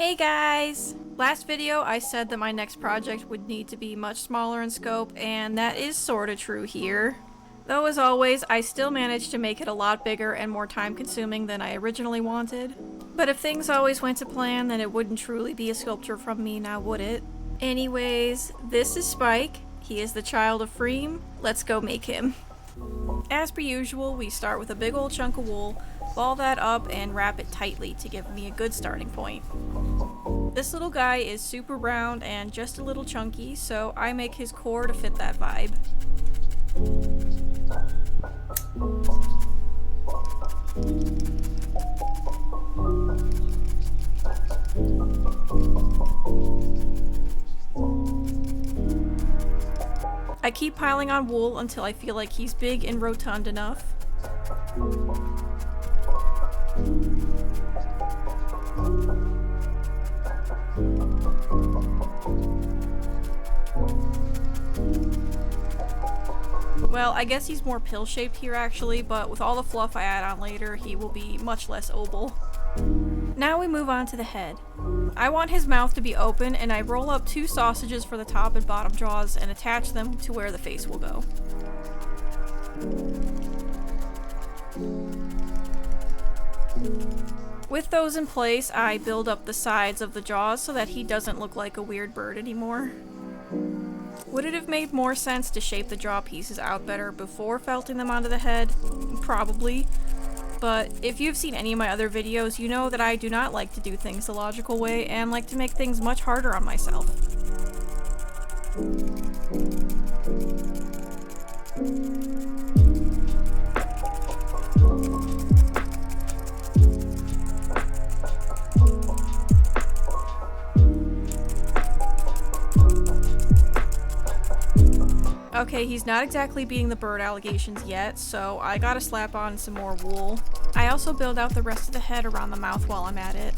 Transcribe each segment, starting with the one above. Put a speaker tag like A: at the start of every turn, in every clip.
A: Hey guys! Last video I said that my next project would need to be much smaller in scope, and that is sorta true here. Though as always, I still managed to make it a lot bigger and more time consuming than I originally wanted. But if things always went to plan, then it wouldn't truly be a sculpture from me, now would it? Anyways, this is Spike. He is the child of FREAM. Let's go make him. As per usual, we start with a big old chunk of wool, ball that up and wrap it tightly to give me a good starting point. This little guy is super round and just a little chunky, so I make his core to fit that vibe. I keep piling on wool until I feel like he's big and rotund enough. Well, I guess he's more pill-shaped here actually, but with all the fluff I add on later, he will be much less oval. Now we move on to the head. I want his mouth to be open, and I roll up 2 sausages for the top and bottom jaws and attach them to where the face will go. With those in place, I build up the sides of the jaws so that he doesn't look like a weird bird anymore. Would it have made more sense to shape the jaw pieces out better before felting them onto the head? Probably. But if you've seen any of my other videos, you know that I do not like to do things the logical way and like to make things much harder on myself. Okay, he's not exactly beating the bird allegations yet, so I gotta slap on some more wool. I also build out the rest of the head around the mouth while I'm at it.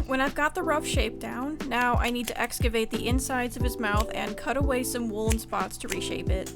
A: When I've got the rough shape down, now I need to excavate the insides of his mouth and cut away some woolen spots to reshape it.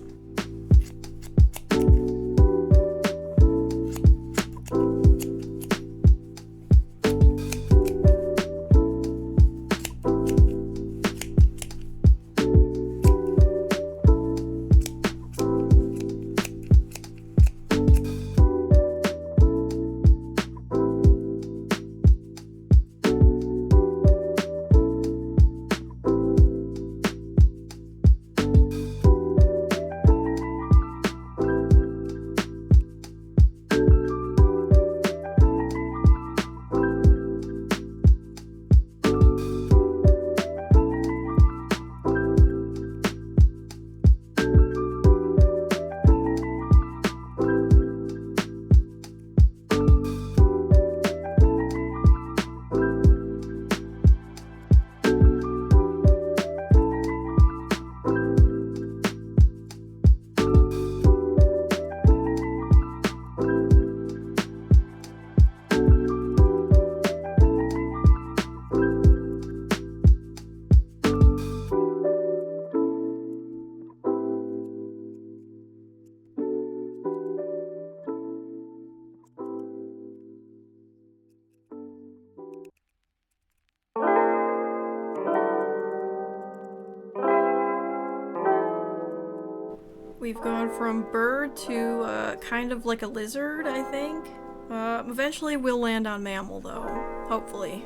A: We've gone from bird to kind of like a lizard, I think. Eventually we'll land on mammal though, hopefully.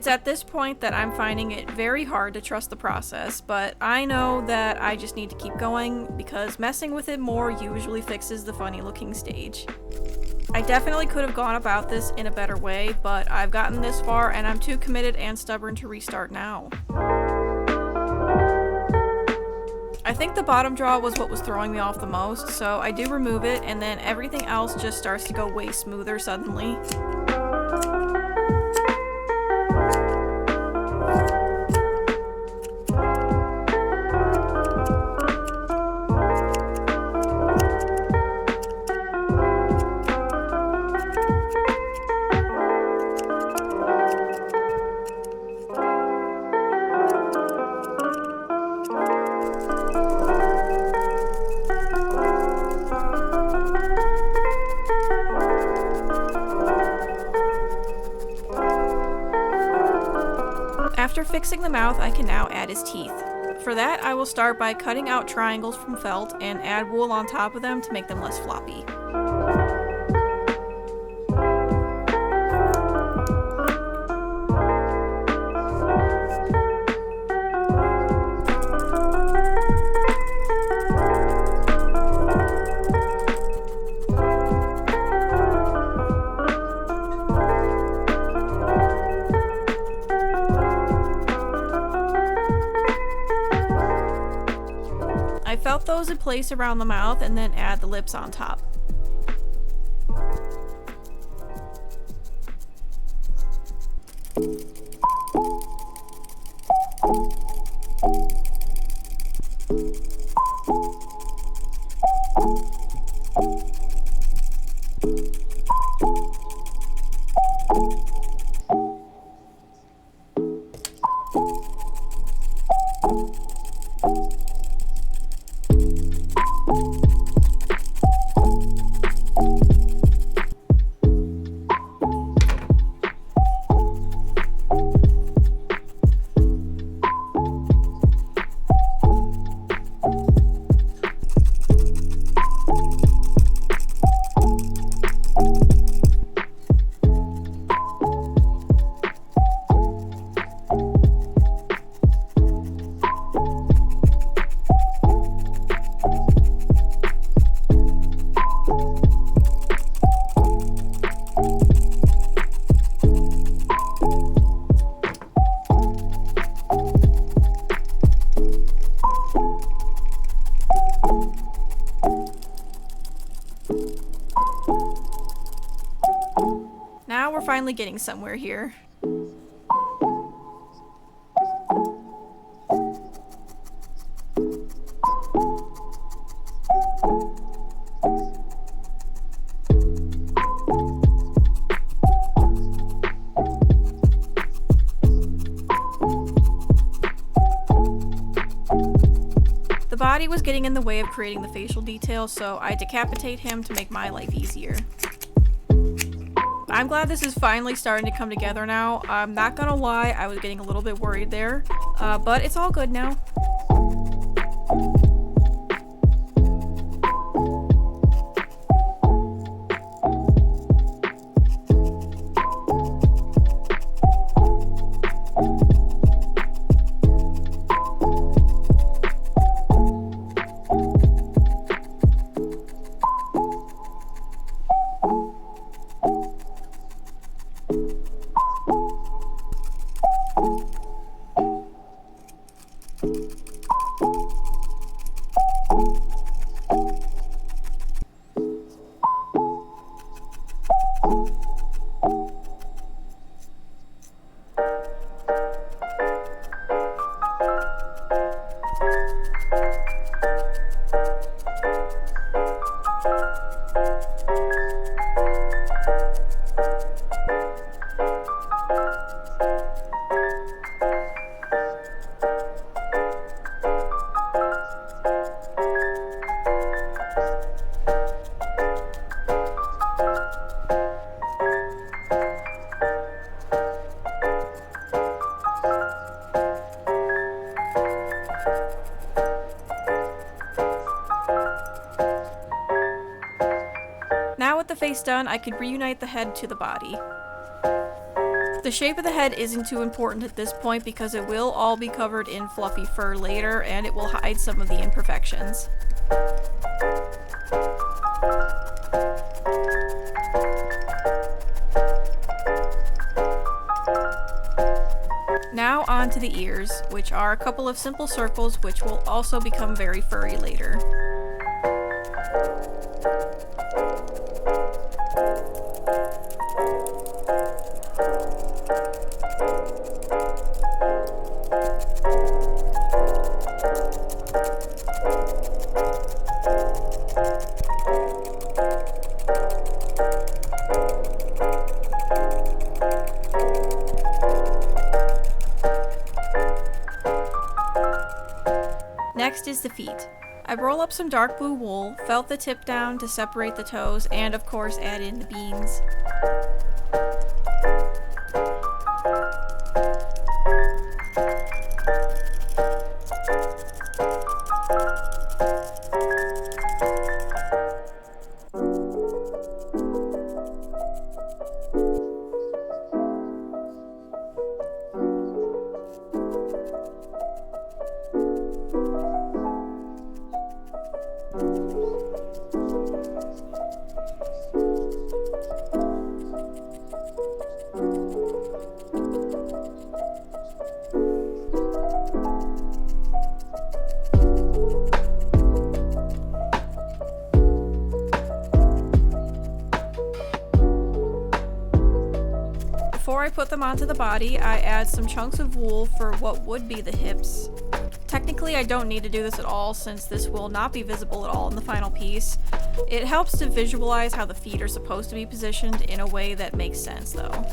A: It's at this point that I'm finding it very hard to trust the process, but I know that I just need to keep going because messing with it more usually fixes the funny looking stage. I definitely could have gone about this in a better way, but I've gotten this far and I'm too committed and stubborn to restart now. I think the bottom draw was what was throwing me off the most, so I do remove it and then everything else just starts to go way smoother suddenly. After fixing the mouth, I can now add his teeth. For that, I will start by cutting out triangles from felt and add wool on top of them to make them less floppy. I felt those in place around the mouth and then add the lips on top. Now we're finally getting somewhere here. The body was getting in the way of creating the facial details, so I decapitate him to make my life easier. I'm glad this is finally starting to come together now. I'm not gonna lie, I was getting a little bit worried there, but it's all good now. Now with the face done, I could reunite the head to the body. The shape of the head isn't too important at this point because it will all be covered in fluffy fur later and it will hide some of the imperfections. Now on to the ears, which are a couple of simple circles which will also become very furry later. Next is the feet. I roll up some dark blue wool, felt the tip down to separate the toes, and of course add in the beans. Before I put them onto the body, I add some chunks of wool for what would be the hips. Technically, I don't need to do this at all since this will not be visible at all in the final piece. It helps to visualize how the feet are supposed to be positioned in a way that makes sense though.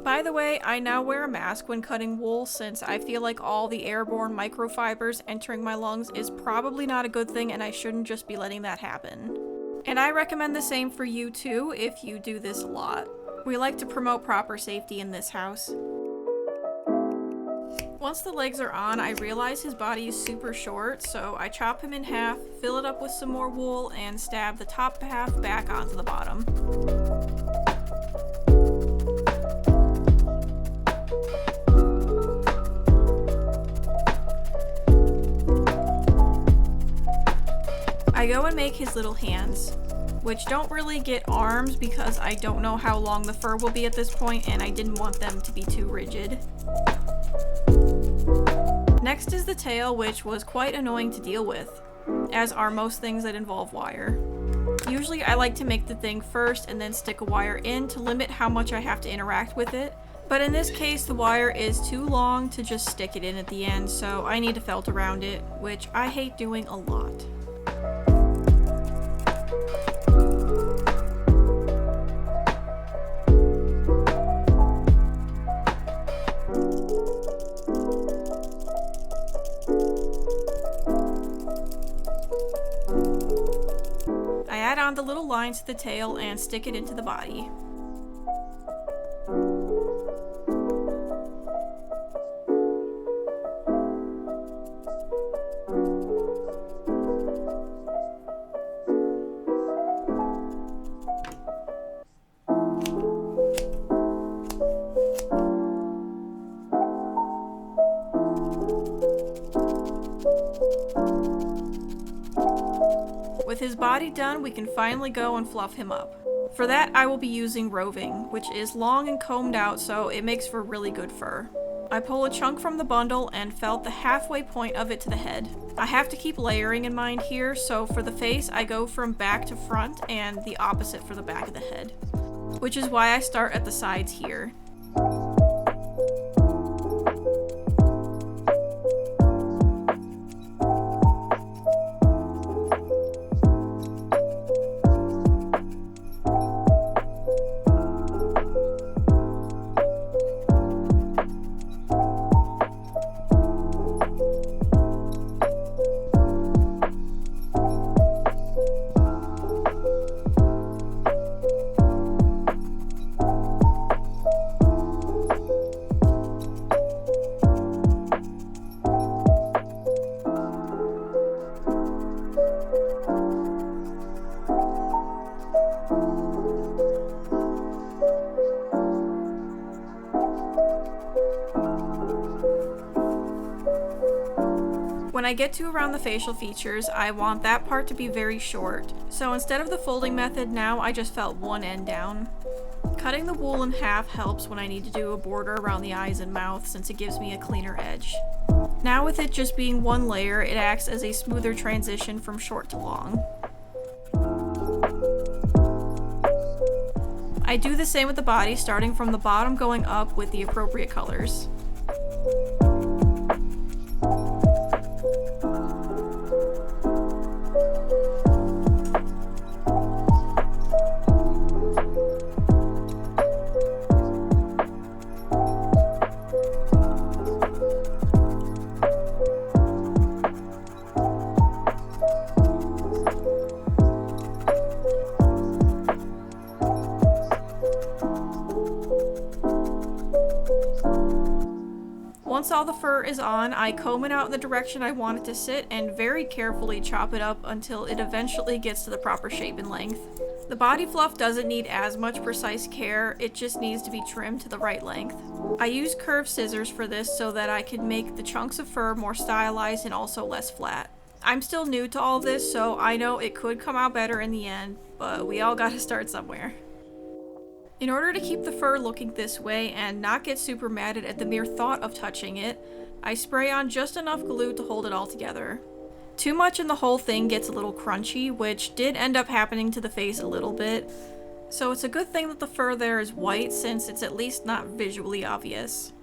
A: By the way, I now wear a mask when cutting wool since I feel like all the airborne microfibers entering my lungs is probably not a good thing and I shouldn't just be letting that happen. And I recommend the same for you too if you do this a lot. We like to promote proper safety in this house. Once the legs are on, I realize his body is super short, so I chop him in half, fill it up with some more wool, and stab the top half back onto the bottom. I go and make his little hands, which don't really get arms because I don't know how long the fur will be at this point and I didn't want them to be too rigid. Next is the tail, which was quite annoying to deal with, as are most things that involve wire. Usually I like to make the thing first and then stick a wire in to limit how much I have to interact with it, but in this case the wire is too long to just stick it in at the end, so I need to felt around it, which I hate doing a lot. I add on the little lines to the tail and stick it into the body. With his body done, we can finally go and fluff him up. For that, I will be using roving, which is long and combed out, so it makes for really good fur. I pull a chunk from the bundle and felt the halfway point of it to the head. I have to keep layering in mind here, so for the face, I go from back to front and the opposite for the back of the head, which is why I start at the sides here. I get to around the facial features, I want that part to be very short. So instead of the folding method, now I just felt one end down. Cutting the wool in half helps when I need to do a border around the eyes and mouth since it gives me a cleaner edge. Now with it just being one layer, it acts as a smoother transition from short to long. I do the same with the body, starting from the bottom going up with the appropriate colors. Once all the fur is on, I comb it out in the direction I want it to sit and very carefully chop it up until it eventually gets to the proper shape and length. The body fluff doesn't need as much precise care, it just needs to be trimmed to the right length. I use curved scissors for this so that I can make the chunks of fur more stylized and also less flat. I'm still new to all this, so I know it could come out better in the end, but we all gotta start somewhere. In order to keep the fur looking this way and not get super matted at the mere thought of touching it, I spray on just enough glue to hold it all together. Too much and the whole thing gets a little crunchy, which did end up happening to the face a little bit, so it's a good thing that the fur there is white since it's at least not visually obvious.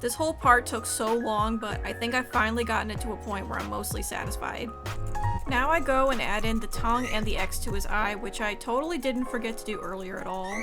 A: This whole part took so long, but I think I've finally gotten it to a point where I'm mostly satisfied. Now I go and add in the tongue and the X to his eye, which I totally didn't forget to do earlier at all.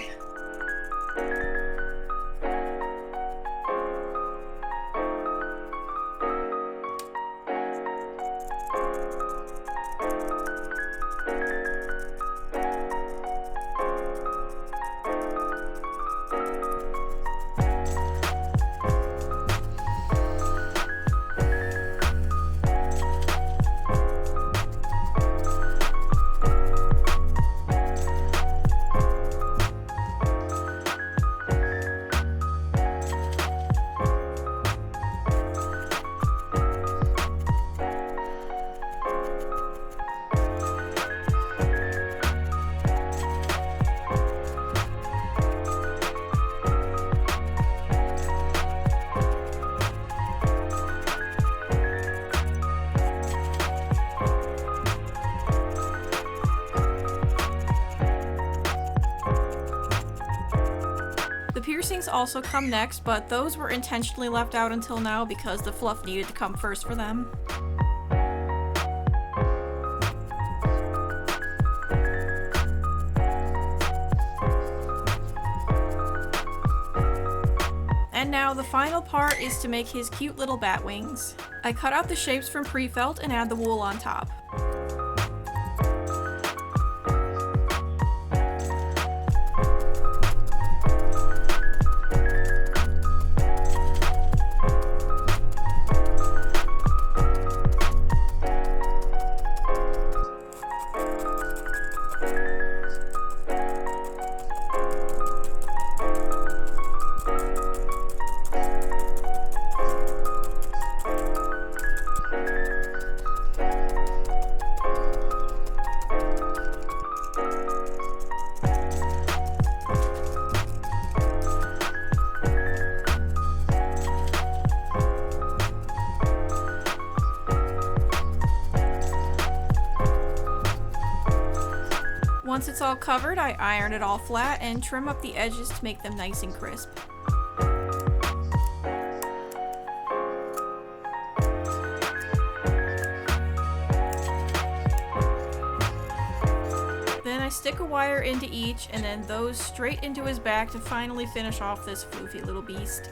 A: The piercings also come next, but those were intentionally left out until now because the fluff needed to come first for them. And now the final part is to make his cute little bat wings. I cut out the shapes from pre-felt and add the wool on top. Once it's all covered, I iron it all flat and trim up the edges to make them nice and crisp. Then I stick a wire into each and then those straight into his back to finally finish off this floofy little beast.